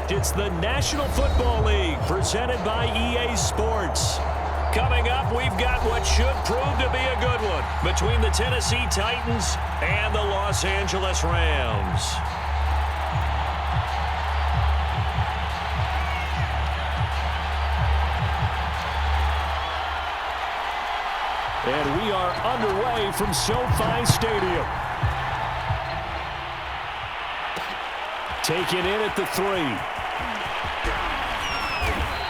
It's the National Football League presented by EA Sports. Coming up, we've got what should prove to be a good one between the Tennessee Titans and the Los Angeles Rams. And we are underway from SoFi Stadium. Taken in at the 3.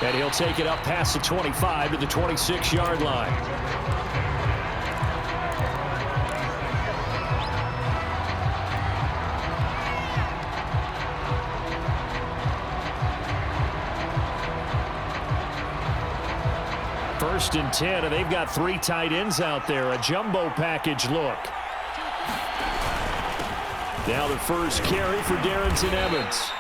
And he'll take it up past the 25 to the 26-yard line. First and 10, and they've got 3 tight ends out there. A jumbo package look. Now the first carry for Darrington Evans.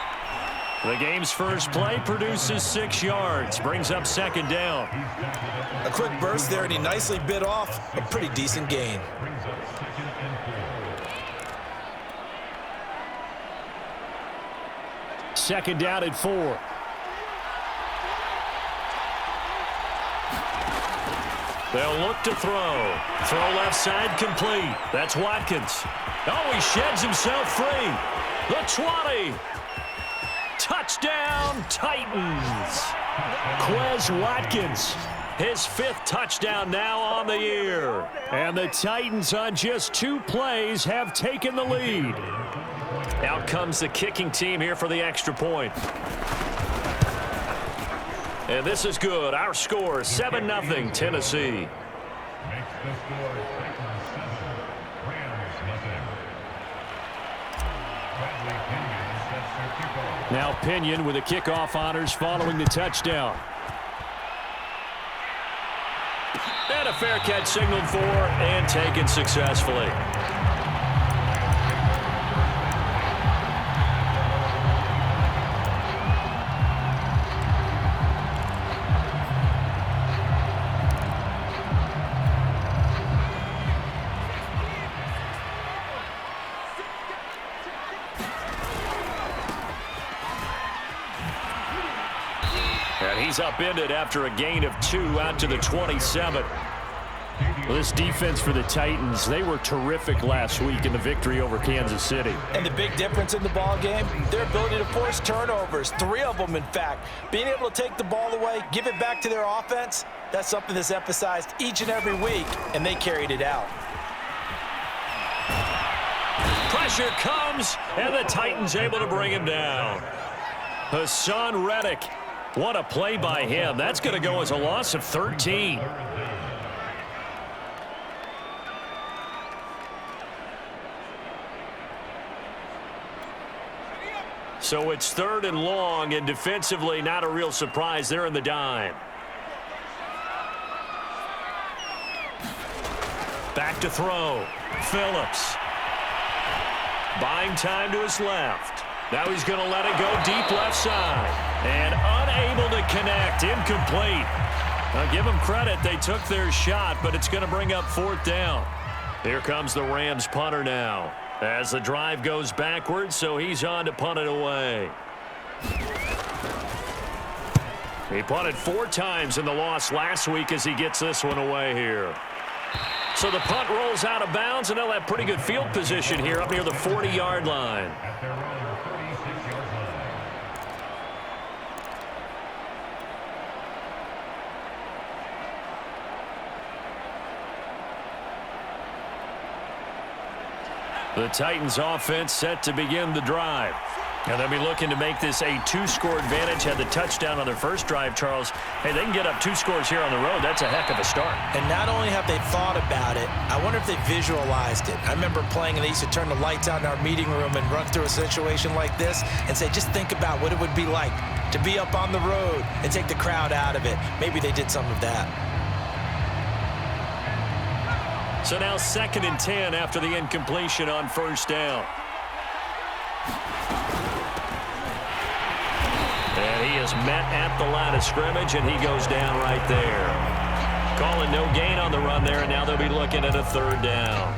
The game's first play produces 6 yards, brings up second down. A quick burst there, and he nicely bit off a pretty decent gain. Second down at 4. They'll look to throw. Throw left side complete. That's Watkins. Oh, he sheds himself free. The 20. Touchdown, Titans. Quez Watkins, his 5th touchdown now on the year. And the Titans on just 2 plays have taken the lead. Out comes the kicking team here for the extra point. And this is good. Our score, 7-0 Tennessee. Now Pinion with the kickoff honors following the touchdown. And a fair catch signaled for and taken successfully. He's upended after a gain of 2 out to the 27. Well, this defense for the Titans, they were terrific last week in the victory over Kansas City. And the big difference in the ball game, their ability to force turnovers, 3 of them in fact. Being able to take the ball away, give it back to their offense, that's something that's emphasized each and every week, and they carried it out. Pressure comes, and the Titans able to bring him down. Hassan Reddick. What a play by him. That's going to go as a loss of 13. So it's 3rd and long, and defensively not a real surprise. They're in the dime. Back to throw. Phillips. Buying time to his left. Now he's going to let it go deep left side. And unable to connect. Incomplete. Now give them credit. They took their shot, but it's going to bring up 4th down. Here comes the Rams punter now. As the drive goes backwards, so he's on to punt it away. He punted 4 times in the loss last week as he gets this one away here. So the punt rolls out of bounds, and they'll have pretty good field position here up near the 40-yard line. The Titans offense set to begin the drive. And they'll be looking to make this a 2-score advantage. Had the touchdown on their first drive, Charles. Hey, they can get up 2 scores here on the road. That's a heck of a start. And not only have they thought about it, I wonder if they visualized it. I remember playing, and they used to turn the lights out in our meeting room and run through a situation like this and say, just think about what it would be like to be up on the road and take the crowd out of it. Maybe they did some of that. So now 2nd and 10 after the incompletion on 1st down. And he is met at the line of scrimmage, and he goes down right there. Calling no gain on the run there, and now they'll be looking at a 3rd down.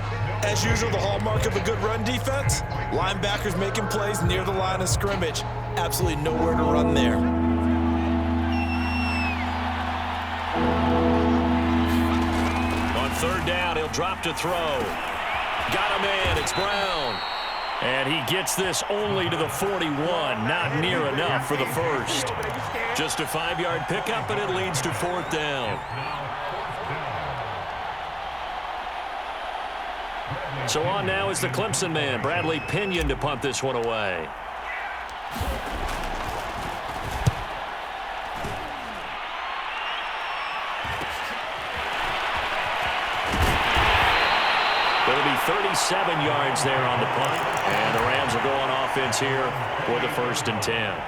As usual, the hallmark of a good run defense, linebackers making plays near the line of scrimmage. Absolutely nowhere to run there. On third down, he'll drop to throw. Got him in. It's Brown. And he gets this only to the 41. Not near enough for the first. Just a 5-yard pickup, and it leads to fourth down. So on now is the Clemson man, Bradley Pinion, to punt this one away. It'll be 37 yards there on the punt, and the Rams will go on offense here for the 1st and 10.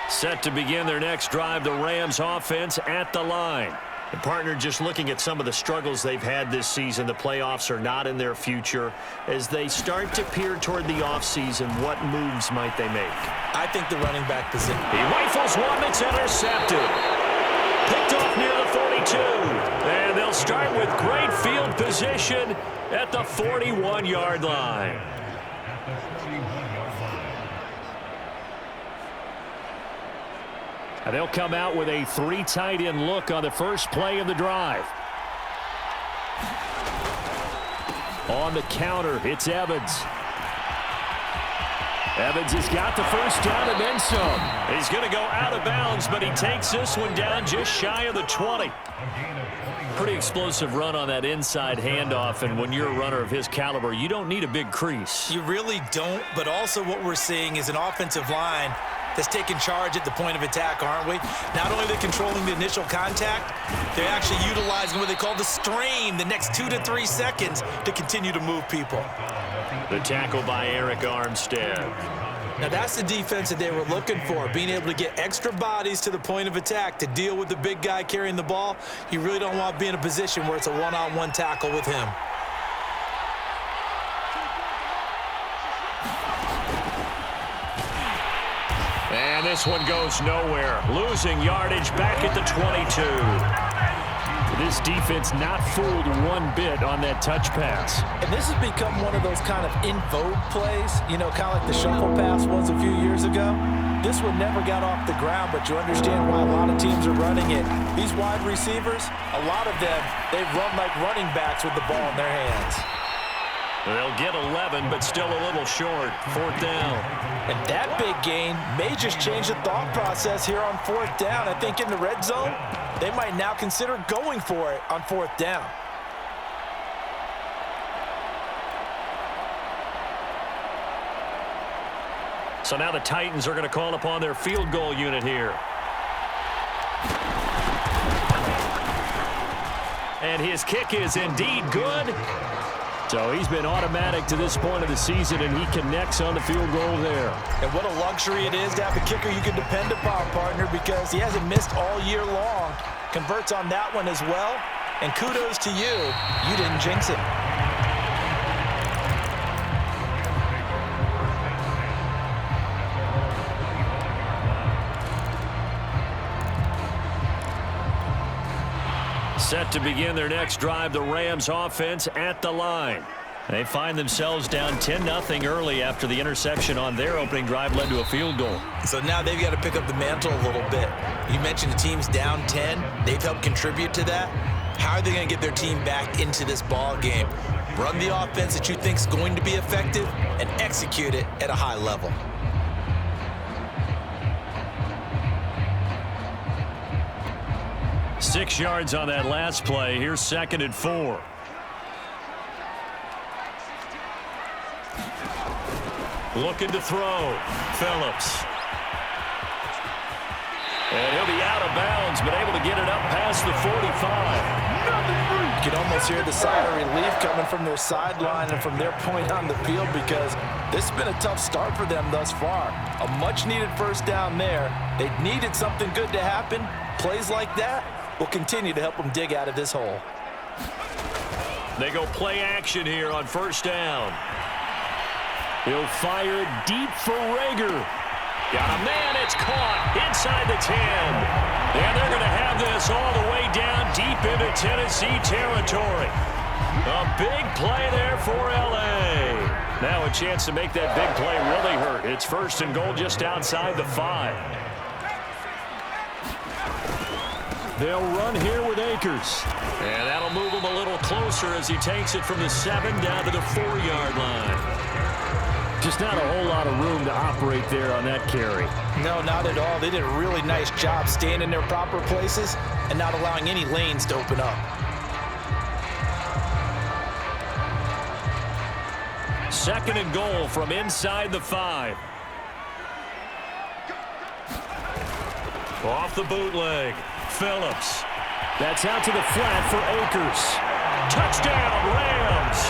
Set to begin their next drive, the Rams offense at the line. And partner, just looking at some of the struggles they've had this season, the playoffs are not in their future. As they start to peer toward the offseason, what moves might they make? I think the running back position. He rifles one that's intercepted. Picked off near the 42. And they'll start with great field position at the 41-yard line. And they'll come out with a 3 tight end look on the first play of the drive. On the counter, it's Evans. Evans has got the first down and then some. He's going to go out of bounds, but he takes this one down just shy of the 20. Pretty explosive run on that inside handoff, and when you're a runner of his caliber, you don't need a big crease. You really don't, but also what we're seeing is an offensive line that's taking charge at the point of attack, aren't we? Not only are they controlling the initial contact, they're actually utilizing what they call the strain, the next 2 to 3 seconds, to continue to move people. The tackle by Eric Armstead. Now that's the defense that they were looking for, being able to get extra bodies to the point of attack to deal with the big guy carrying the ball. You really don't want to be in a position where it's a one-on-one tackle with him. And this one goes nowhere. Losing yardage back at the 22. This defense not fooled one bit on that touch pass. And this has become one of those kind of in vogue plays, you know, kind of like the shuffle pass was a few years ago. This one never got off the ground, but you understand why a lot of teams are running it. These wide receivers, a lot of them, they run like running backs with the ball in their hands. They'll get 11, but still a little short. Fourth down. And that big gain may just change the thought process here on fourth down. I think in the red zone, they might now consider going for it on fourth down. So now the Titans are going to call upon their field goal unit here. And his kick is indeed good. So he's been automatic to this point of the season, and he connects on the field goal there. And what a luxury it is to have a kicker you can depend upon, partner, because he hasn't missed all year long. Converts on that one as well. And kudos to you. You didn't jinx it. Set to begin their next drive, the Rams offense at the line. They find themselves down 10-0 early after the interception on their opening drive led to a field goal. So now they've got to pick up the mantle a little bit. You mentioned the team's down 10. They've helped contribute to that. How are they going to get their team back into this ball game? Run the offense that you think is going to be effective and execute it at a high level. Six yards on that last play. Here's 2nd and 4. Looking to throw. Phillips. And he'll be out of bounds, but able to get it up past the 45. You can almost hear the sigh of relief coming from their sideline and from their point on the field, because this has been a tough start for them thus far. A much-needed first down there. They needed something good to happen. Plays like that will continue to help them dig out of this hole. They go play action here on first down. He'll fire deep for Rager. Got a man, it's caught inside the 10. And they're going to have this all the way down deep into Tennessee territory. A big play there for L.A. Now a chance to make that big play really hurt. It's 1st and goal just outside the 5. They'll run here with Akers. And that'll move him a little closer as he takes it from the 7 down to the 4-yard line. Just not a whole lot of room to operate there on that carry. No, not at all. They did a really nice job staying in their proper places and not allowing any lanes to open up. 2nd and goal from inside the 5. Off the bootleg. Phillips. That's out to the flat for Akers. Touchdown, Rams.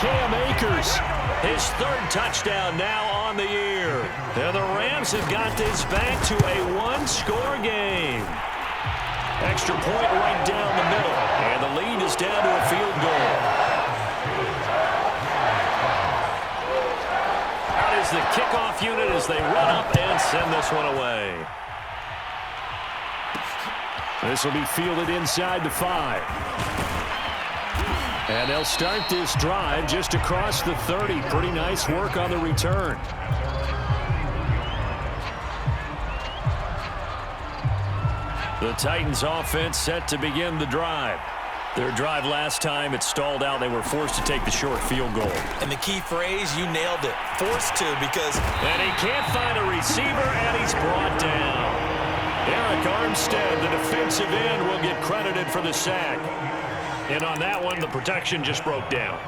Cam Akers, his 3rd touchdown now on the year. And the Rams have got this back to a 1-score game. Extra point right down the middle. And the lead is down to a field goal. Out is the kickoff unit as they run up and send this one away. This will be fielded inside the 5. And they'll start this drive just across the 30. Pretty nice work on the return. The Titans offense set to begin the drive. Their drive last time, it stalled out. They were forced to take the short field goal. And the key phrase, you nailed it. Forced to because... And he can't find a receiver, and he's brought down. Eric Armstead, the defensive end, will get credited for the sack. And on that one, the protection just broke down.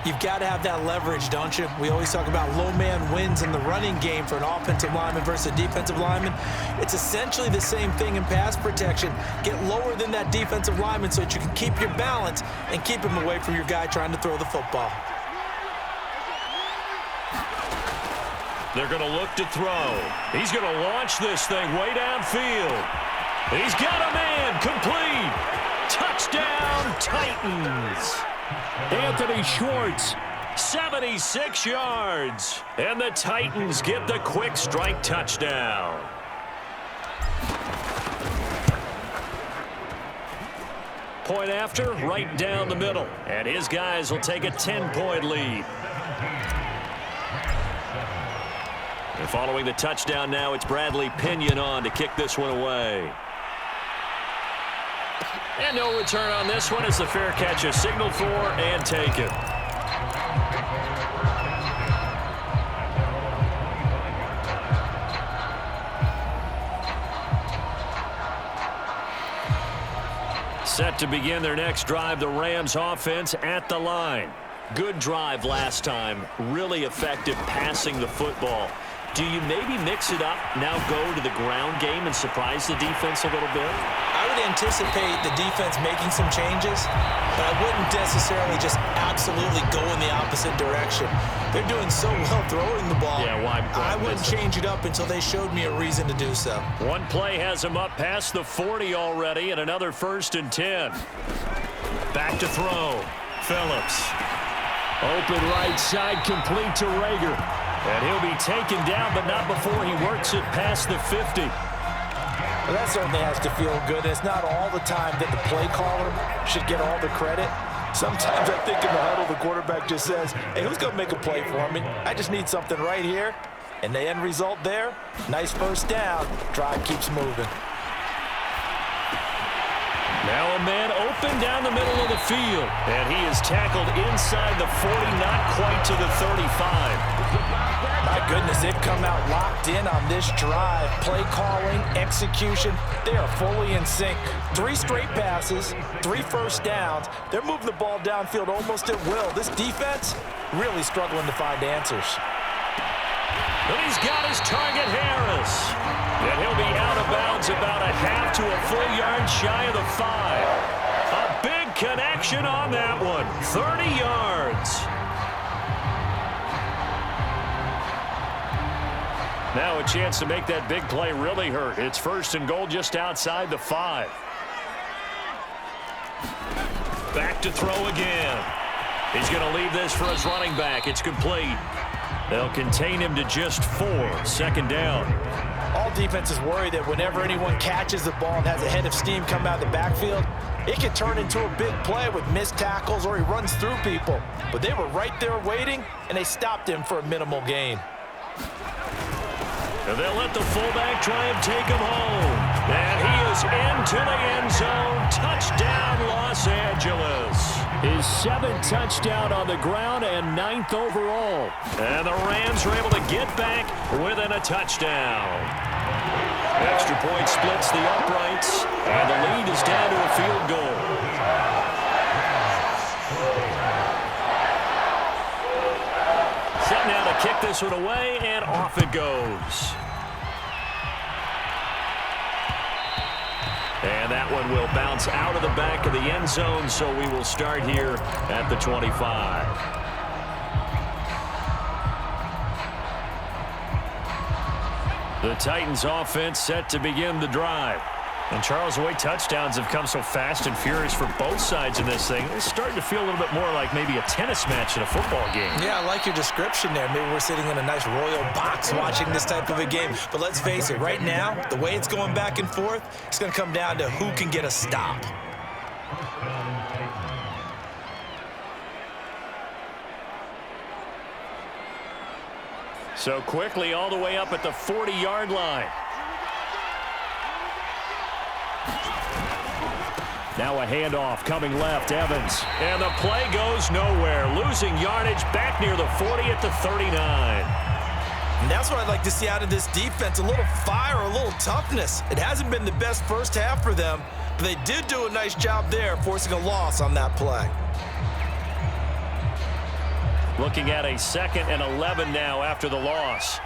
You've got to have that leverage, don't you? We always talk about low man wins in the running game for an offensive lineman versus a defensive lineman. It's essentially the same thing in pass protection. Get lower than that defensive lineman so that you can keep your balance and keep him away from your guy trying to throw the football. They're going to look to throw. He's going to launch this thing way downfield. He's got a man complete. Touchdown, Titans. Anthony Schwartz, 76 yards. And the Titans get the quick strike touchdown. Point after, right down the middle. And his guys will take a 10-point lead. And following the touchdown now, it's Bradley Pinion on to kick this one away. And no return on this one as the fair catch is signaled for and taken. Set to begin their next drive, the Rams offense at the line. Good drive last time. Really effective passing the football. Do you maybe mix it up, now go to the ground game and surprise the defense a little bit? I would anticipate the defense making some changes, but I wouldn't necessarily just absolutely go in the opposite direction. They're doing so well throwing the ball. Yeah, well, I wouldn't change it up until they showed me a reason to do so. One play has him up past the 40 already, and another 1st and 10. Back to throw. Phillips. Open right side, complete to Rager. And he'll be taken down, but not before he works it past the 50. Well, that certainly has to feel good. It's not all the time that the play caller should get all the credit. Sometimes I think in the huddle, the quarterback just says, hey, who's going to make a play for me? I just need something right here. And the end result there, nice 1st down. Drive keeps moving. Now a man open down the middle of the field. And he is tackled inside the 40, not quite to the 35. My goodness, they've come out locked in on this drive. Play calling, execution, they are fully in sync. 3 straight passes, 3 1st downs. They're moving the ball downfield almost at will. This defense really struggling to find answers. And he's got his target, Harris. And he'll be out of bounds about a half to a full yard shy of the 5. A big connection on that one, 30 yards. Now a chance to make that big play really hurt. It's 1st and goal just outside the 5. Back to throw again. He's going to leave this for his running back. It's complete. They'll contain him to just 4. 2nd down. All defenses worry that whenever anyone catches the ball and has a head of steam come out of the backfield, it can turn into a big play with missed tackles or he runs through people. But they were right there waiting, and they stopped him for a minimal gain. And they'll let the fullback try and take him home. And he is into the end zone. Touchdown, Los Angeles. His 7th touchdown on the ground and 9th overall. And the Rams are able to get back within a touchdown. Extra point splits the uprights, and the lead is down to a field goal. Set now to kick this one away, and off it goes. And that one will bounce out of the back of the end zone, so we will start here at the 25. The Titans offense set to begin the drive. And Charles, the way touchdowns have come so fast and furious for both sides in this thing, it's starting to feel a little bit more like maybe a tennis match in a football game. Yeah, I like your description there. Maybe we're sitting in a nice royal box watching this type of a game. But let's face it, right now, the way it's going back and forth, it's going to come down to who can get a stop. So quickly all the way up at the 40-yard line. Now a handoff coming left, Evans. And the play goes nowhere. Losing yardage back near the 40 at the 39. And that's what I'd like to see out of this defense, a little fire, a little toughness. It hasn't been the best first half for them, but they did do a nice job there, forcing a loss on that play. Looking at a 2nd and 11 now after the loss.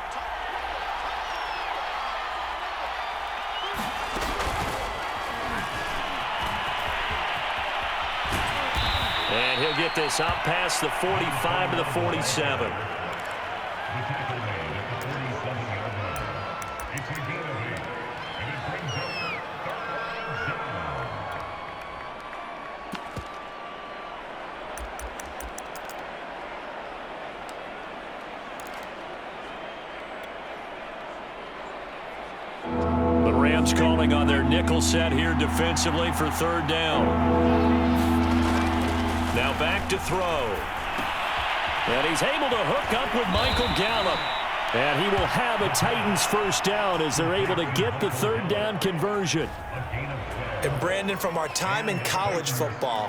And he'll get this out past the 45 to the 47. The Rams calling on their nickel set here defensively for 3rd down. Now back to throw. And he's able to hook up with Michael Gallup. And he will have a Titans first down as they're able to get the 3rd down conversion. And Brandon, from our time in college football,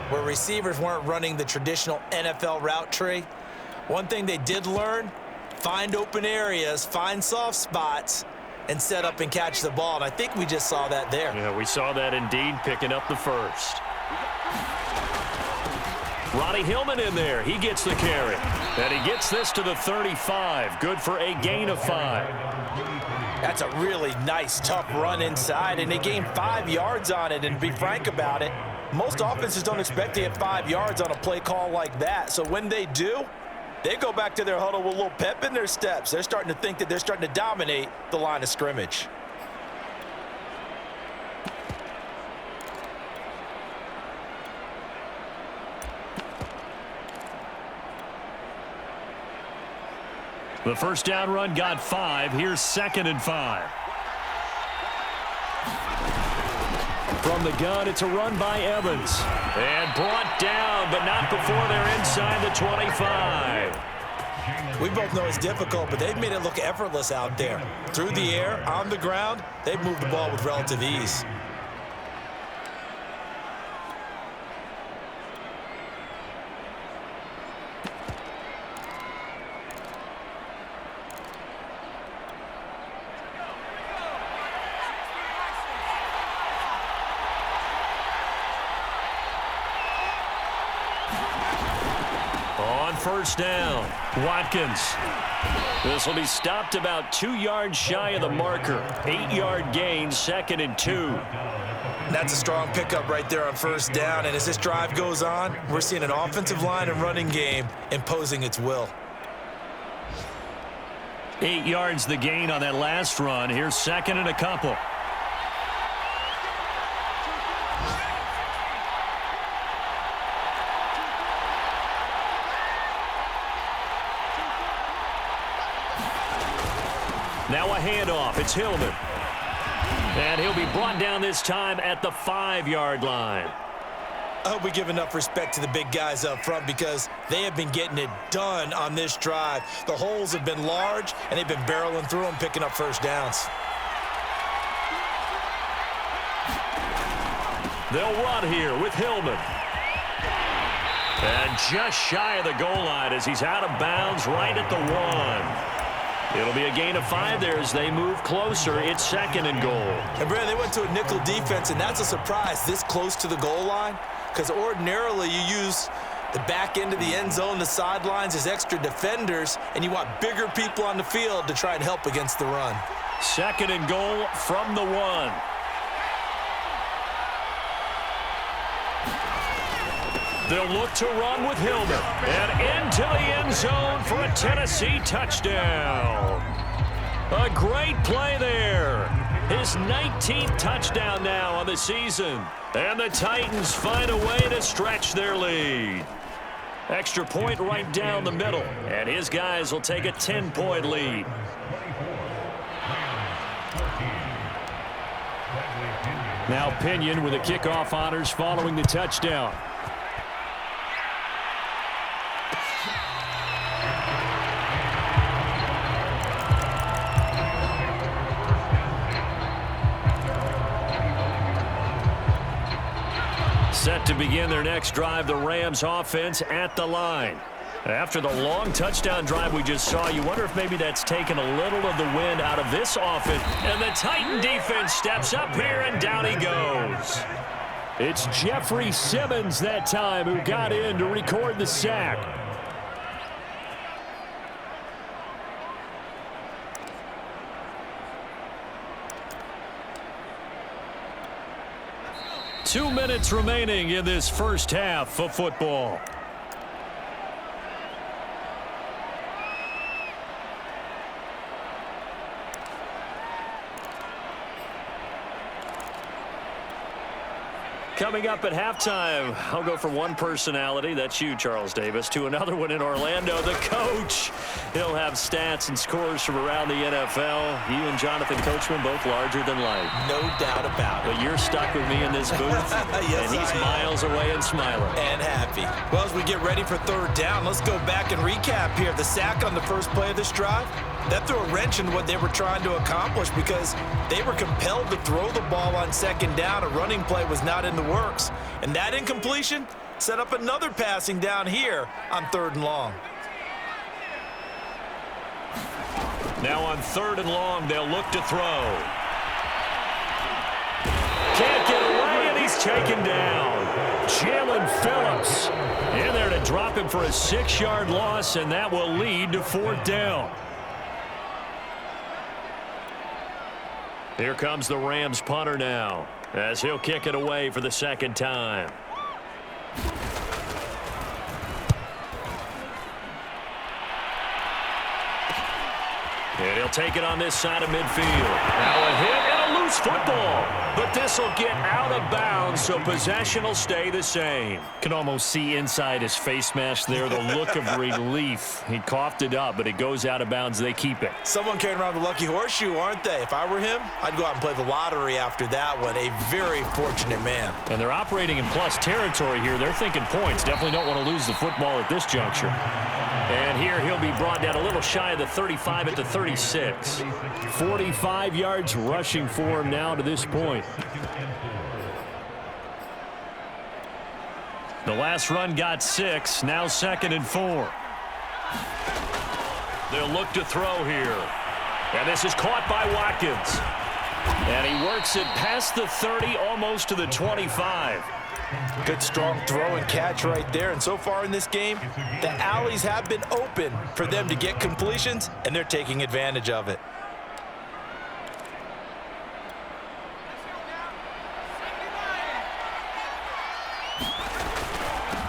where receivers weren't running the traditional NFL route tree, one thing they did learn, find open areas, find soft spots, and set up and catch the ball. And I think we just saw that there. Yeah, we saw that indeed, picking up the first. Ronnie Hillman in there. He gets the carry. And he gets this to the 35. Good for a gain of 5. That's a really nice, tough run inside, and they gained 5 yards on it. And to be frank about it, most offenses don't expect to get 5 yards on a play call like that. So when they do, they go back to their huddle with a little pep in their steps. They're starting to think that they're starting to dominate the line of scrimmage. The first down run got 5. Here's 2nd and 5. From the gun, it's a run by Evans. And brought down, but not before they're inside the 25. We both know it's difficult, but they've made it look effortless out there. Through the air, on the ground, they've moved the ball with relative ease. First down, Watkins. This will be stopped about 2 yards shy of the marker. 8-yard gain, 2nd and 2. That's a strong pickup right there on first down. And as this drive goes on, we're seeing an offensive line and running game imposing its will. 8 yards the gain on that last run. Here's 2nd and a couple. Now a handoff. It's Hillman. And he'll be brought down this time at the 5-yard line. I hope we give enough respect to the big guys up front because they have been getting it done on this drive. The holes have been large, and they've been barreling through them, picking up first downs. They'll run here with Hillman. And just shy of the goal line as he's out of bounds right at the 1. It'll be a gain of 5 there as they move closer. It's 2nd and goal. And, Brad, they went to a nickel defense, and that's a surprise this close to the goal line because ordinarily you use the back end of the end zone, the sidelines as extra defenders, and you want bigger people on the field to try and help against the run. 2nd and goal from the 1. They'll look to run with Hillman. And into the end zone for a Tennessee touchdown. A great play there. His 19th touchdown now on the season. And the Titans find a way to stretch their lead. Extra point right down the middle. And his guys will take a 10-point lead. Now Pinion with the kickoff honors following the touchdown. Set to begin their next drive, the Rams offense at the line. After the long touchdown drive we just saw, you wonder if maybe that's taken a little of the wind out of this offense. And the Titan defense steps up here, and down he goes. It's Jeffrey Simmons that time who got in to record the sack. Two minutes remaining in this first half of football. Coming up at halftime, I'll go from one personality, that's you, Charles Davis, to another one in Orlando, the coach. He'll have stats and scores from around the NFL. You and Jonathan Coachman both larger than life. No doubt about it. But you're stuck with me in this booth, yes, and he's miles away and smiling. And happy. Well, as we get ready for third down, let's go back and recap here. The sack on the first play of this drive, that threw a wrench in what they were trying to accomplish because they were compelled to throw the ball on second down. A running play was not in the works. And that incompletion set up another passing down here on 3rd and long. Now on 3rd and long, they'll look to throw. Can't get away, and he's taken down. Jalen Phillips in there to drop him for a 6-yard loss, and that will lead to 4th down. Here comes the Rams punter now, as he'll kick it away for the 2nd time. And he'll take it on this side of midfield. Now a hit and a loose football. But this will get out of bounds, so possession will stay the same. Can almost see inside his face mask there the look of relief. He coughed it up, but it goes out of bounds. They keep it. Someone carrying around the lucky horseshoe, aren't they? If I were him, I'd go out and play the lottery after that one. A very fortunate man. And they're operating in plus territory here. They're thinking points. Definitely don't want to lose the football at this juncture. And here he'll be brought down a little shy of the 35 at the 36. 45 yards rushing for him now to this point. The last run got 6. Now 2nd and 4. They'll look to throw here. And this is caught by Watkins. And he works it past the 30, almost to the 25. Good strong throw and catch right there. And so far in this game, the alleys have been open for them to get completions, and they're taking advantage of it.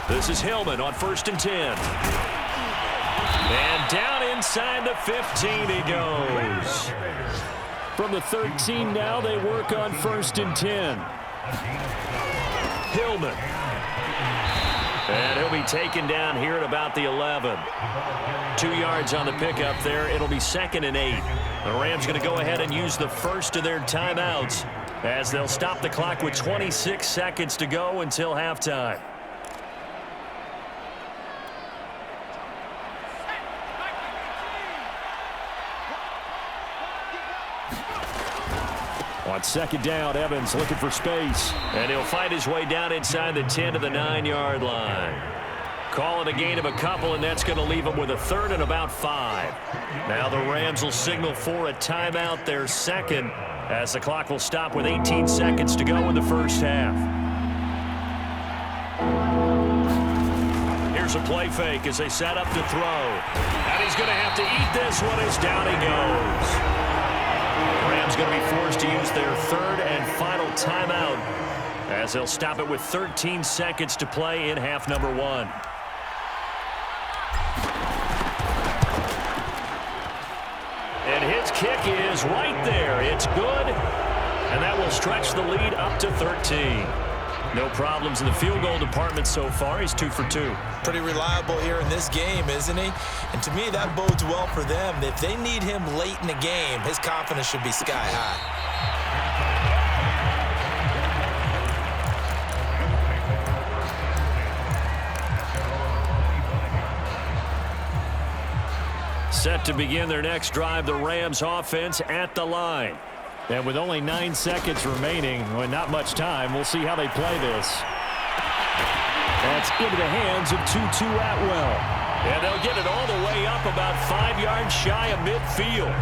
This is Hillman on 1st and 10. And down inside the 15 he goes. From the 13 now, they work on 1st and 10. Hillman. And he'll be taken down here at about the 11. 2 yards on the pickup there. It'll be 2nd and 8. The Rams going to go ahead and use the first of their timeouts as they'll stop the clock with 26 seconds to go until halftime. On second down, Evans looking for space. And he'll fight his way down inside the 10 to the 9-yard line. Call it a gain of a couple, and that's going to leave him with a third and about 5. Now the Rams will signal for a timeout, their second, as the clock will stop with 18 seconds to go in the first half. Here's a play fake as they set up to throw. And he's going to have to eat this one as down he goes. The Rams going to be forced to use their third and final timeout as they'll stop it with 13 seconds to play in half number 1. And his kick is right there. It's good. And that will stretch the lead up to 13. No problems in the field goal department so far. He's 2 for 2. Pretty reliable here in this game, isn't he? And to me, that bodes well for them. If they need him late in the game, his confidence should be sky high. Set to begin their next drive, the Rams offense at the line. And with only 9 seconds remaining, well, not much time, we'll see how they play this. That's into the hands of Tutu Atwell. And they'll get it all the way up about 5 yards shy of midfield.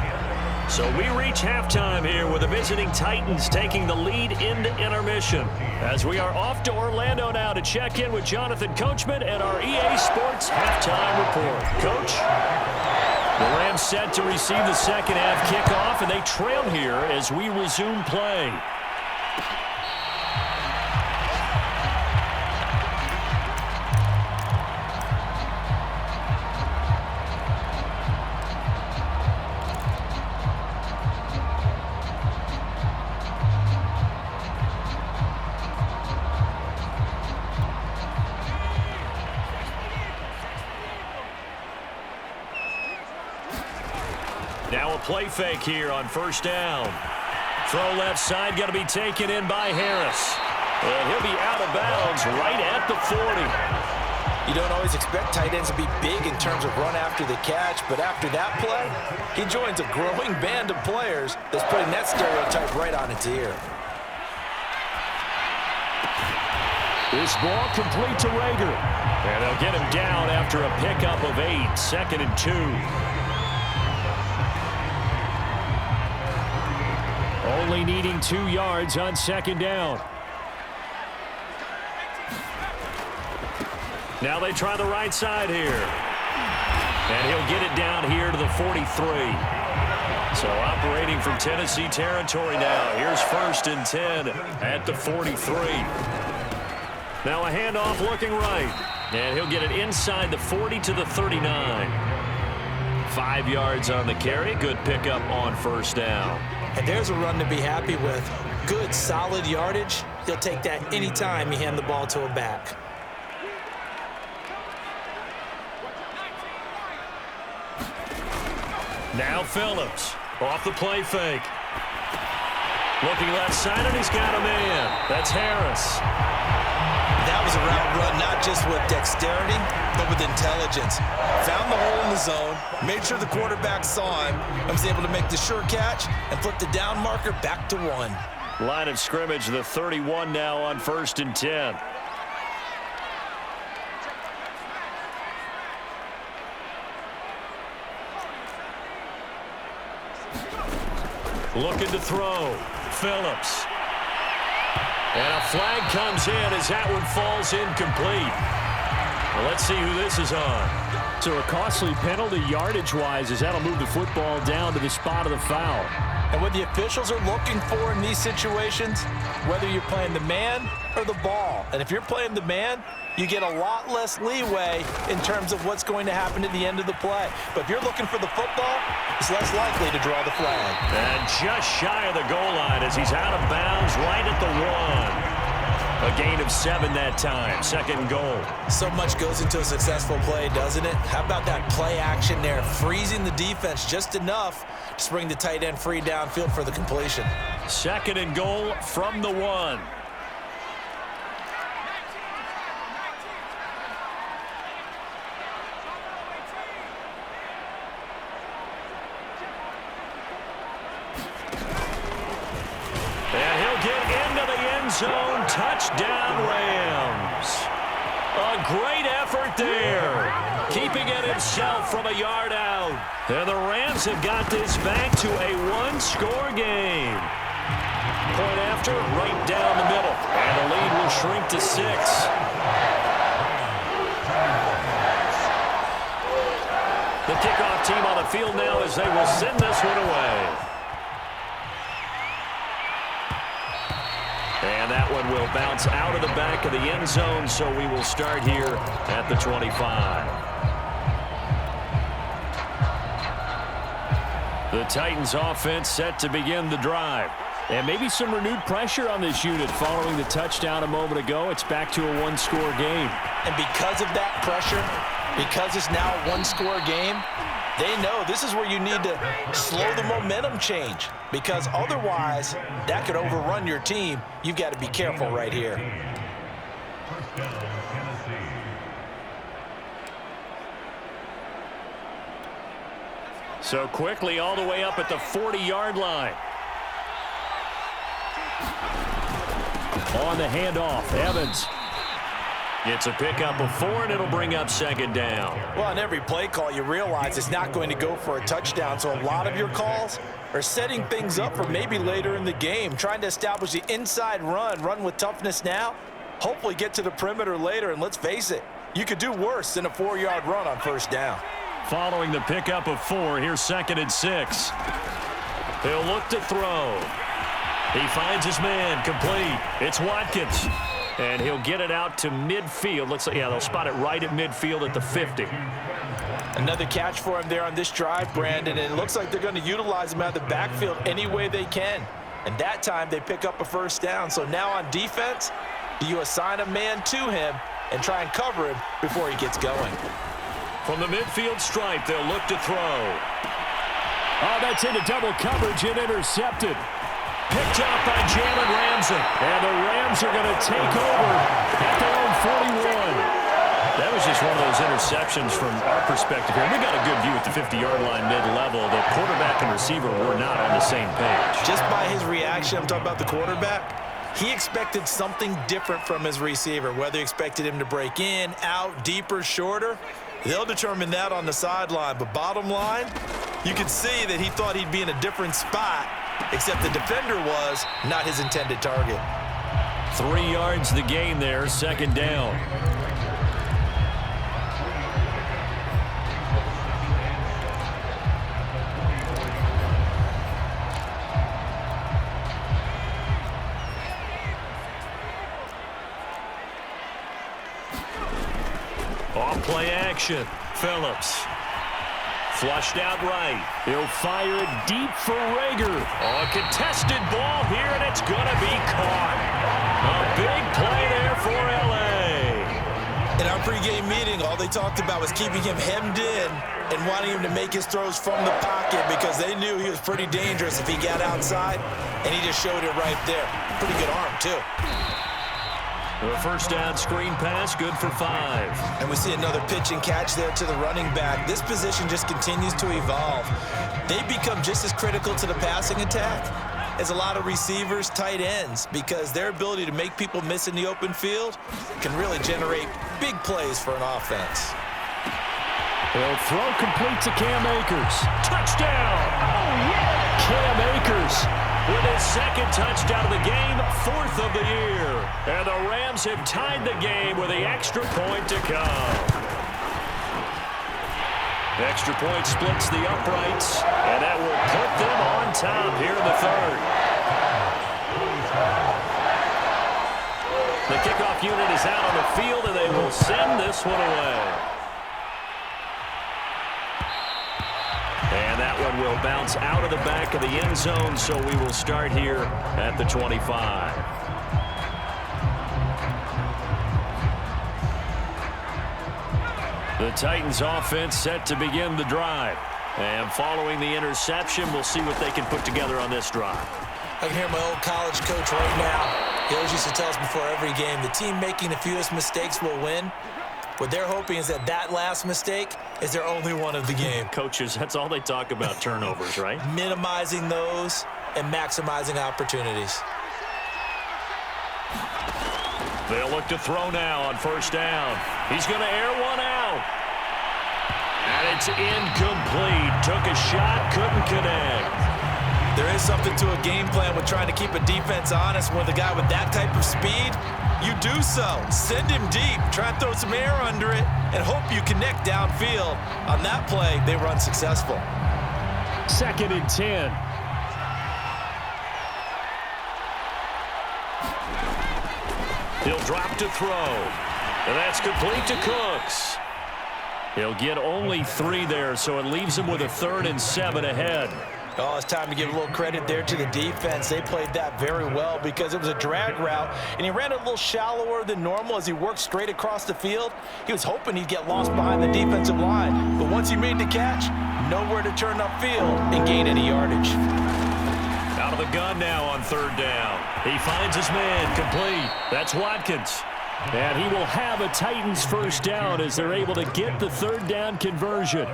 So we reach halftime here with the visiting Titans taking the lead into intermission. As we are off to Orlando now to check in with Jonathan Coachman and our EA Sports halftime report. Coach? The Rams set to receive the second half kickoff, and they trail here as we resume play. Now a play fake here on first down. Throw left side, going to be taken in by Harris. And he'll be out of bounds right at the 40. You don't always expect tight ends to be big in terms of run after the catch, but after that play, he joins a growing band of players that's putting that stereotype right on its ear. This ball complete to Rager. And they'll get him down after a pickup of 8, 2nd and 2. Only needing 2 yards on second down. Now they try the right side here. And he'll get it down here to the 43. So operating from Tennessee territory now. Here's 1st and 10 at the 43. Now a handoff looking right. And he'll get it inside the 40 to the 39. 5 yards on the carry. Good pickup on first down. And there's a run to be happy with. Good, solid yardage. He'll take that anytime you hand the ball to a back. Now Phillips off the play fake. Looking left side, and he's got a man. That's Harris. That was a route run, not just with dexterity, but with intelligence. Found the hole in the zone, made sure the quarterback saw him, and was able to make the sure catch and flip the down marker back to 1. Line of scrimmage, the 31 now on 1st and 10. Looking to throw. Phillips. And a flag comes in as that one falls incomplete. Well, let's see who this is on. So a costly penalty yardage-wise as that'll move the football down to the spot of the foul. And what the officials are looking for in these situations, whether you're playing the man or the ball. And if you're playing the man, you get a lot less leeway in terms of what's going to happen at the end of the play. But if you're looking for the football, it's less likely to draw the flag. And just shy of the goal line as he's out of bounds right at the 1. A gain of 7 that time. Second and goal. So much goes into a successful play, doesn't it? How about that play action there, freezing the defense just enough to bring the tight end free downfield for the completion. Second and goal from the 1. And he'll get into the end zone. Touchdown, Rams. A great effort there. Keeping it himself from a yard out. And the Rams have got this back to a one-score game. Point after, right down the middle. And the lead will shrink to 6. The kickoff team on the field now as they will send this one away. And that one will bounce out of the back of the end zone, so we will start here at the 25. The Titans offense set to begin the drive. And maybe some renewed pressure on this unit following the touchdown a moment ago. It's back to a one-score game. And because of that pressure, because it's now a one-score game, they know this is where you need to slow the momentum change, because otherwise that could overrun your team. You've got to be careful right here. So quickly all the way up at the 40-yard line. On the handoff, Evans. It's a pickup of 4, and it'll bring up second down. Well, on every play call, you realize it's not going to go for a touchdown, so a lot of your calls are setting things up for maybe later in the game, trying to establish the inside run with toughness now, hopefully get to the perimeter later, and let's face it, you could do worse than a 4-yard run on first down. Following the pickup of 4, here's second and 6. He'll look to throw. He finds his man, complete. It's Watkins. And he'll get it out to midfield. Looks like, yeah, they'll spot it right at midfield at the 50. Another catch for him there on this drive, Brandon, and it looks like they're going to utilize him out of the backfield any way they can. And that time they pick up a first down. So now on defense, do you assign a man to him and try and cover him before he gets going? From the midfield stripe, they'll look to throw. Oh, that's into double coverage and intercepted. Picked up by Jalen Ramsey. And the Rams are going to take over at their own 41. That was just one of those interceptions from our perspective here. We got a good view at the 50-yard line mid-level. The quarterback and receiver were not on the same page. Just by his reaction, I'm talking about the quarterback, he expected something different from his receiver, whether he expected him to break in, out, deeper, shorter. They'll determine that on the sideline. But bottom line, you could see that he thought he'd be in a different spot, except the defender was not his intended target. 3 yards the gain there, second down. Off play action. Phillips. Flushed out right. He'll fire it deep for Rager. Oh, a contested ball here, and it's going to be caught. A big play there for L.A. In our pregame meeting, all they talked about was keeping him hemmed in and wanting him to make his throws from the pocket because they knew he was pretty dangerous if he got outside, and he just showed it right there. Pretty good arm, too. The first down screen pass, good for 5. And we see another pitch and catch there to the running back. This position just continues to evolve. They become just as critical to the passing attack as a lot of receivers, tight ends, because their ability to make people miss in the open field can really generate big plays for an offense. He'll throw complete to Cam Akers. Touchdown! Oh, yeah! Cam Akers with his second touchdown of the game, 4th of the year. And the Rams have tied the game with the extra point to come. Extra point splits the uprights, and that will put them on top here in the 3rd. The kickoff unit is out on the field, and they will send this one away. And that one will bounce out of the back of the end zone, so we will start here at the 25. The Titans offense set to begin the drive. And following the interception, we'll see what they can put together on this drive. I can hear my old college coach right now. He always used to tell us before every game, the team making the fewest mistakes will win. What they're hoping is that last mistake is their only one of the game. Coaches, that's all they talk about, turnovers, right? Minimizing those and maximizing opportunities. They'll look to throw now on first down. He's going to air one out. And it's incomplete. Took a shot, couldn't connect. There is something to a game plan with trying to keep a defense honest. With a guy with that type of speed, you do so. Send him deep. Try and throw some air under it and hope you connect downfield. On that play, they were unsuccessful. 2nd and 10. He'll drop to throw. And that's complete to Cooks. He'll get only 3 there, so it leaves him with a 3rd and 7 ahead. Oh, it's time to give a little credit there to the defense. They played that very well because it was a drag route, and he ran it a little shallower than normal as he worked straight across the field. He was hoping he'd get lost behind the defensive line, but once he made the catch, nowhere to turn upfield and gain any yardage. Out of the gun now on 3rd down. He finds his man complete. That's Watkins. And he will have a Titans first down as they're able to get the 3rd down conversion.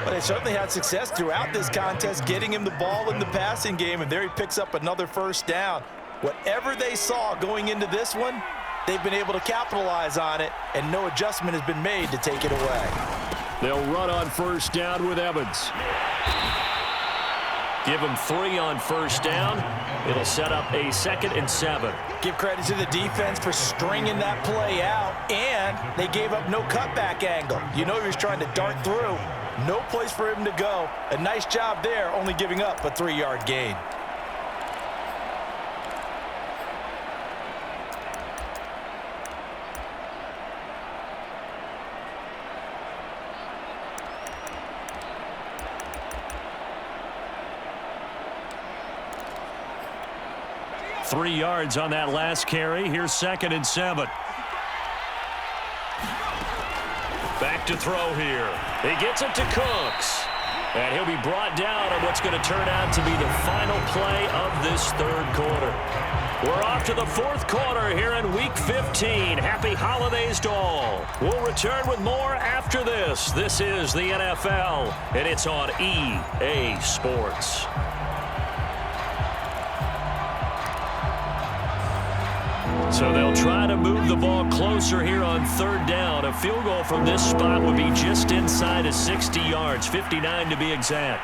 But they certainly had success throughout this contest, getting him the ball in the passing game, and there he picks up another first down. Whatever they saw going into this one, they've been able to capitalize on it, and no adjustment has been made to take it away. They'll run on first down with Evans. Give him 3 on first down. It'll set up a 2nd and 7. Give credit to the defense for stringing that play out, and they gave up no cutback angle. You know he was trying to dart through. No place for him to go. A nice job there, only giving up a 3-yard gain. Three yards on that last carry. Here's 2nd and 7. Back to throw here. He gets it to Cooks. And he'll be brought down on what's going to turn out to be the final play of this 3rd quarter. We're off to the 4th quarter here in Week 15. Happy holidays to all. We'll return with more after this. This is the NFL, and it's on EA Sports. So they'll try to move the ball closer here on 3rd down. A field goal from this spot would be just inside of 60 yards, 59 to be exact.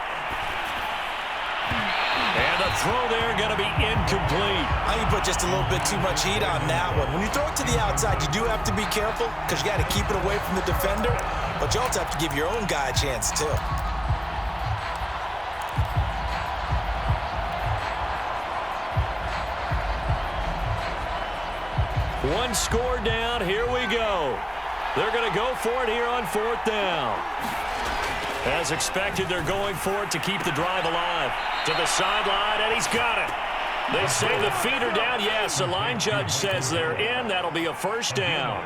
And the throw there going to be incomplete. I think you put just a little bit too much heat on that one. When you throw it to the outside, you do have to be careful because you got to keep it away from the defender, but you also have to give your own guy a chance too. One score down. Here we go. They're going to go for it here on 4th down. As expected, they're going for it to keep the drive alive. To the sideline, and he's got it. They say the feet are down. Yes, the line judge says they're in. That'll be a first down.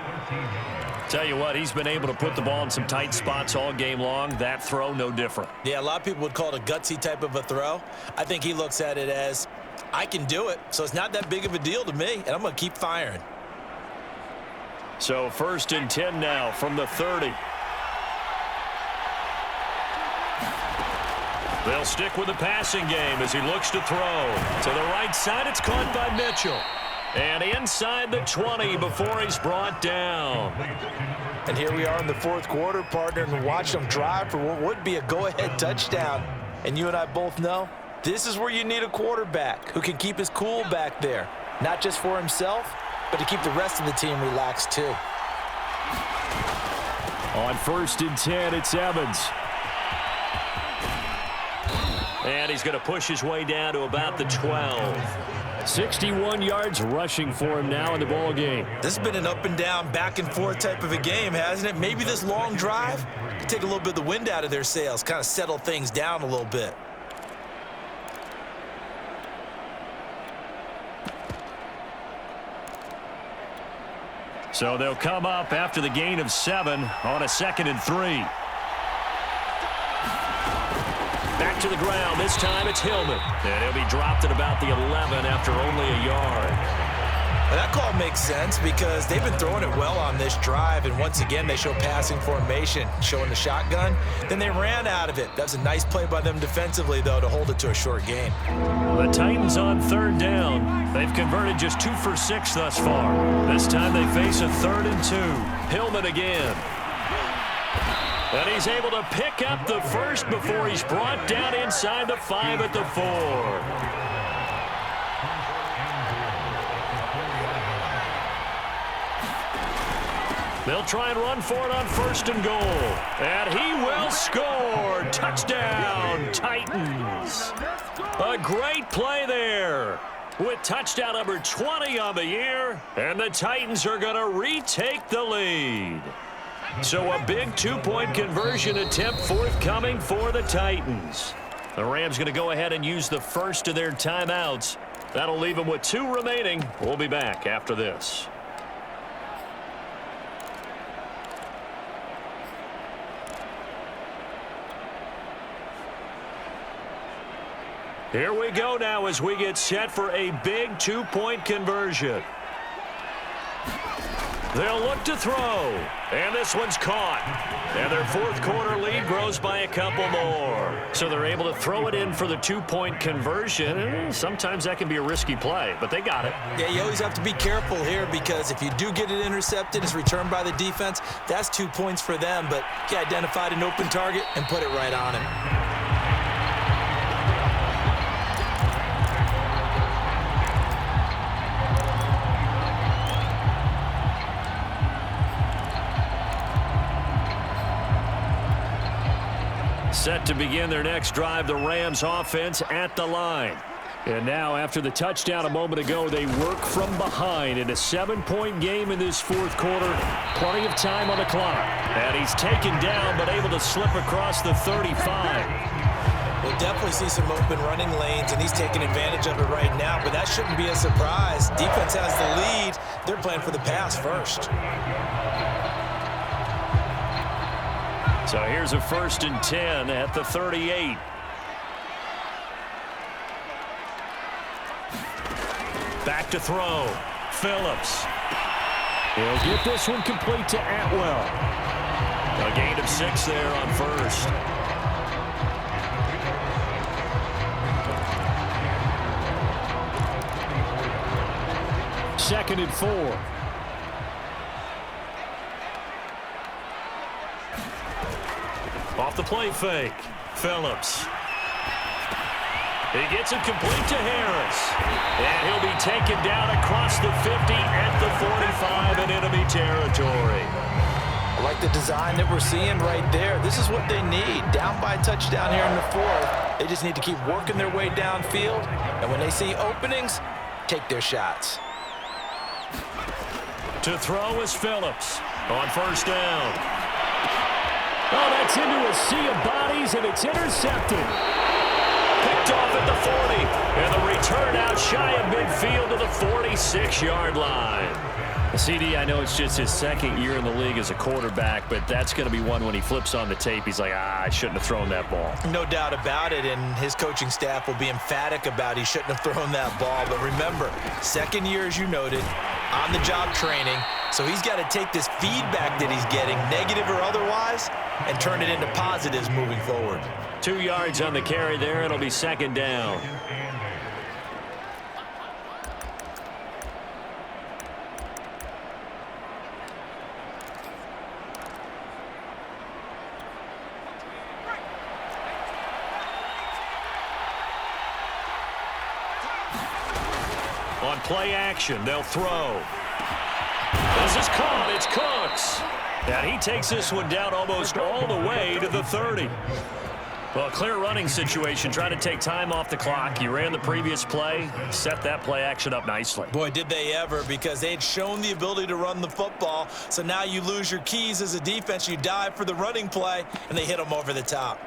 Tell you what, he's been able to put the ball in some tight spots all game long. That throw, no different. Yeah, a lot of people would call it a gutsy type of a throw. I think he looks at it as, I can do it, so it's not that big of a deal to me, and I'm going to keep firing. So 1st and 10 now from the 30. They'll stick with the passing game as he looks to throw. To the right side, it's caught by Mitchell. And inside the 20 before he's brought down. And here we are in the 4th quarter, partner, and watch them drive for what would be a go-ahead touchdown. And you and I both know this is where you need a quarterback who can keep his cool back there, not just for himself, but to keep the rest of the team relaxed too. On 1st and 10, it's Evans. And he's going to push his way down to about the 12. 61 yards rushing for him now in the ball game. This has been an up and down, back and forth type of a game, hasn't it? Maybe this long drive could take a little bit of the wind out of their sails, kind of settle things down a little bit. So they'll come up after the gain of 7 on a 2nd and 3. Back to the ground. This time it's Hillman. And he'll be dropped at about the 11 after only a yard. Well, that call makes sense because they've been throwing it well on this drive, and once again they show passing formation, showing the shotgun. Then they ran out of it. That was a nice play by them defensively, though, to hold it to a short game. The Titans on 3rd down. They've converted just 2 for 6 thus far. This time they face a 3rd and 2. Hillman again. And he's able to pick up the first before he's brought down inside the 5 at the 4. They'll try and run for it on 1st and goal. And he will score. Touchdown, Titans. A great play there with touchdown number 20 on the year. And the Titans are going to retake the lead. So a big 2-point conversion attempt forthcoming for the Titans. The Rams going to go ahead and use the first of their timeouts. That'll leave them with 2 remaining. We'll be back after this. Here we go now as we get set for a big 2-point conversion. They'll look to throw, and this one's caught. And their 4th quarter lead grows by a couple more. So they're able to throw it in for the 2-point conversion. Sometimes that can be a risky play, but they got it. Yeah, you always have to be careful here because if you do get it intercepted, it's returned by the defense, that's 2 points for them. But he identified an open target and put it right on him. Set to begin their next drive, the Rams offense at the line. And now after the touchdown a moment ago, they work from behind in a 7-point game in this 4th quarter. Plenty of time on the clock. And he's taken down but able to slip across the 35. We'll definitely see some open running lanes, and he's taking advantage of it right now, but that shouldn't be a surprise. Defense has the lead. They're playing for the pass first. So here's a 1st and 10 at the 38. Back to throw. Phillips. He'll get this one complete to Atwell. A gain of 6 there on 1st. Second and 4. Off the play fake. Phillips. He gets it complete to Harris. And he'll be taken down across the 50 at the 45 in enemy territory. I like the design that we're seeing right there. This is what they need. Down by a touchdown here in the 4th. They just need to keep working their way downfield. And when they see openings, take their shots. To throw is Phillips on 1st down. Oh, that's into a sea of bodies, and it's intercepted. Picked off at the 40, and the return out shy of midfield to the 46-yard line. CD, I know it's just his 2nd year in the league as a quarterback, but that's going to be one when he flips on the tape. He's like, I shouldn't have thrown that ball. No doubt about it, and his coaching staff will be emphatic about he shouldn't have thrown that ball. But remember, 2nd year, as you noted, on-the-job training, so he's got to take this feedback that he's getting, negative or otherwise, and turn it into positives moving forward. 2 yards on the carry there. It'll be 2nd down. On play action, they'll throw. This is caught. It's Cooks. And he takes this one down almost all the way to the 30. Well, clear running situation, trying to take time off the clock. He ran the previous play, set that play action up nicely. Boy, did they ever, because they had shown the ability to run the football. So now you lose your keys as a defense. You dive for the running play, and they hit them over the top.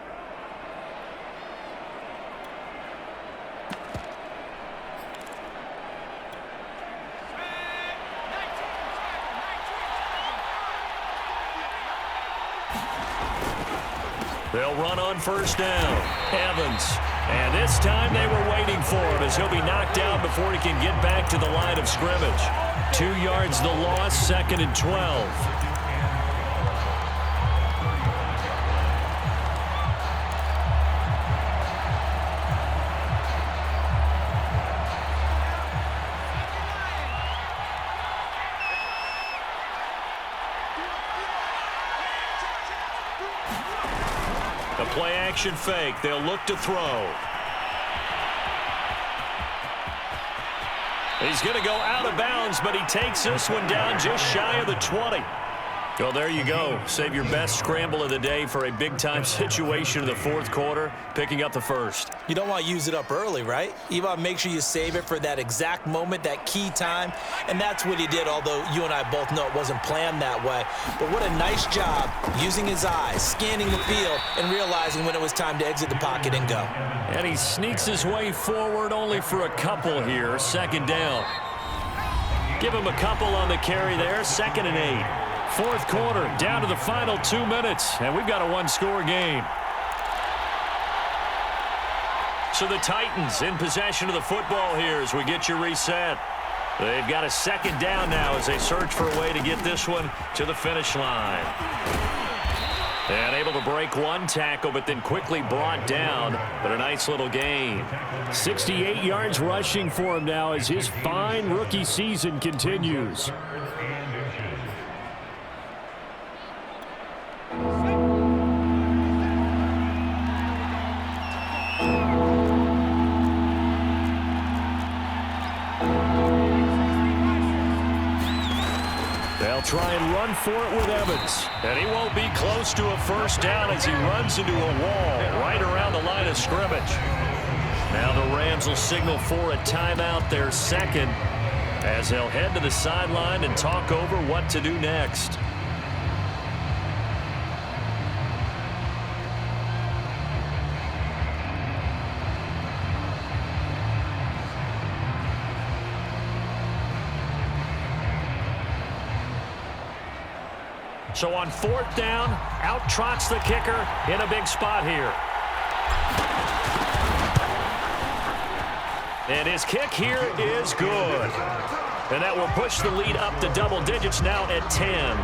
They'll run on first down. Evans. And this time they were waiting for him as he'll be knocked down before he can get back to the line of scrimmage. 2 yards the loss, 2nd and 12. The play action fake. They'll look to throw. He's going to go out of bounds, but he takes this one down just shy of the 20. Well, there you go. Save your best scramble of the day for a big-time situation in the 4th quarter, picking up the first. You don't want to use it up early, right? You want to make sure you save it for that exact moment, that key time, and that's what he did, although you and I both know it wasn't planned that way. But what a nice job using his eyes, scanning the field, and realizing when it was time to exit the pocket and go. And he sneaks his way forward only for a couple here, 2nd down. Give him a couple on the carry there, 2nd and 8. 4th quarter, down to the final 2 minutes, and we've got a one-score game. So the Titans in possession of the football here as we get you reset. They've got a 2nd down now as they search for a way to get this one to the finish line. And able to break one tackle, but then quickly brought down, but a nice little gain. 68 yards rushing for him now as his fine rookie season continues. They'll try and run for it with Evans. And he won't be close to a first down as he runs into a wall right around the line of scrimmage. Now the Rams will signal for a timeout, their 2nd, as they'll head to the sideline and talk over what to do next. So on 4th down, out trots the kicker in a big spot here. And his kick here is good. And that will push the lead up to double digits now at 10.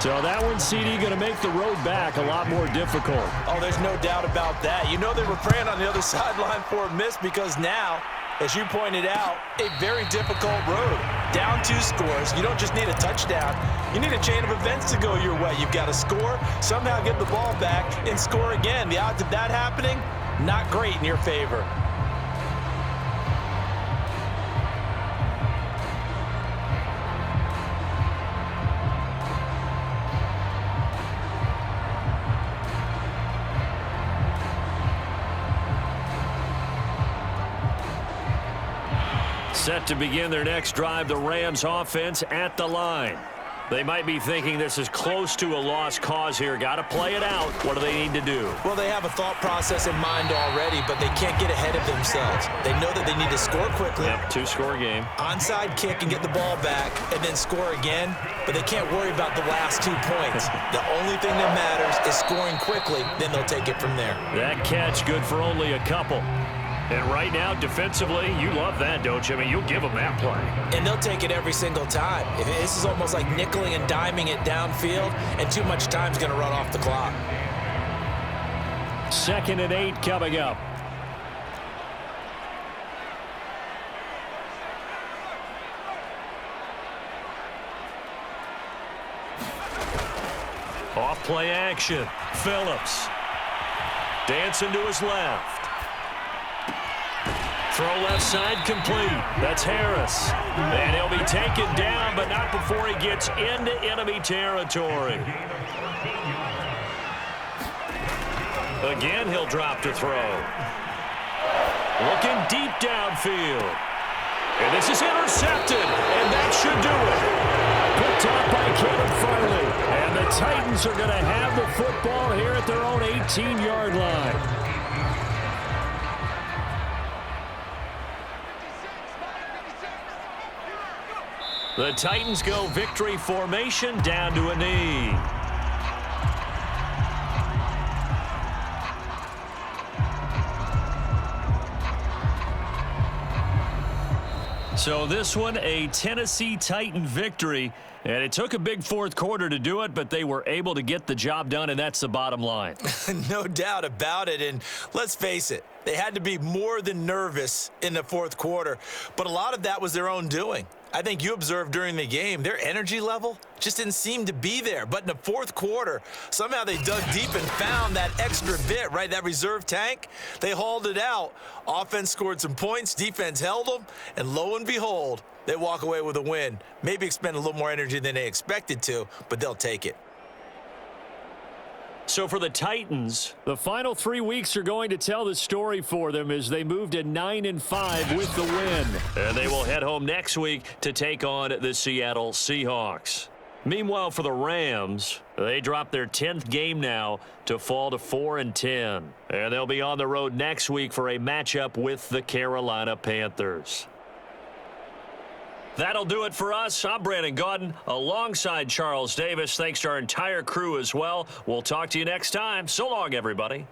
So that one, CD, going to make the road back a lot more difficult. Oh, there's no doubt about that. You know they were praying on the other sideline for a miss because now, as you pointed out, a very difficult road. Down 2 scores. You don't just need a touchdown. You need a chain of events to go your way. You've got to score, somehow get the ball back, and score again. The odds of that happening, not great in your favor. Set to begin their next drive, the Rams offense at the line. They might be thinking this is close to a lost cause here. Got to play it out. What do they need to do? Well, they have a thought process in mind already, but they can't get ahead of themselves. They know that they need to score quickly. Yep, 2-score game. Onside kick and get the ball back and then score again, but they can't worry about the last 2 points. The only thing that matters is scoring quickly, then they'll take it from there. That catch good for only a couple. And right now, defensively, you love that, don't you? I mean, you'll give them that play. And they'll take it every single time. This is almost like nickeling and diming it downfield, and too much time's going to run off the clock. 2nd and 8 coming up. Off play action. Phillips. Dancing to his left. Throw left side complete. That's Harris. And he'll be taken down, but not before he gets into enemy territory. Again, he'll drop to throw. Looking deep downfield. And this is intercepted, and that should do it. Picked off by Caleb Farley. And the Titans are going to have the football here at their own 18-yard line. The Titans go victory formation down to a knee. So this one, a Tennessee Titan victory, and it took a big fourth quarter to do it, but they were able to get the job done, and that's the bottom line. No doubt about it, and let's face it, they had to be more than nervous in the fourth quarter, but a lot of that was their own doing. I think you observed during the game, their energy level just didn't seem to be there. But in the fourth quarter, somehow they dug deep and found that extra bit, right? That reserve tank. They hauled it out. Offense scored some points. Defense held them. And lo and behold, they walk away with a win. Maybe expend a little more energy than they expected to, but they'll take it. So for the Titans, the final 3 weeks are going to tell the story for them as they move to 9-5 with the win. And they will head home next week to take on the Seattle Seahawks. Meanwhile, for the Rams, they dropped their 10th game now to fall to 4-10. And they'll be on the road next week for a matchup with the Carolina Panthers. That'll do it for us. I'm Brandon Gaudin alongside Charles Davis. Thanks to our entire crew as well. We'll talk to you next time. So long, everybody.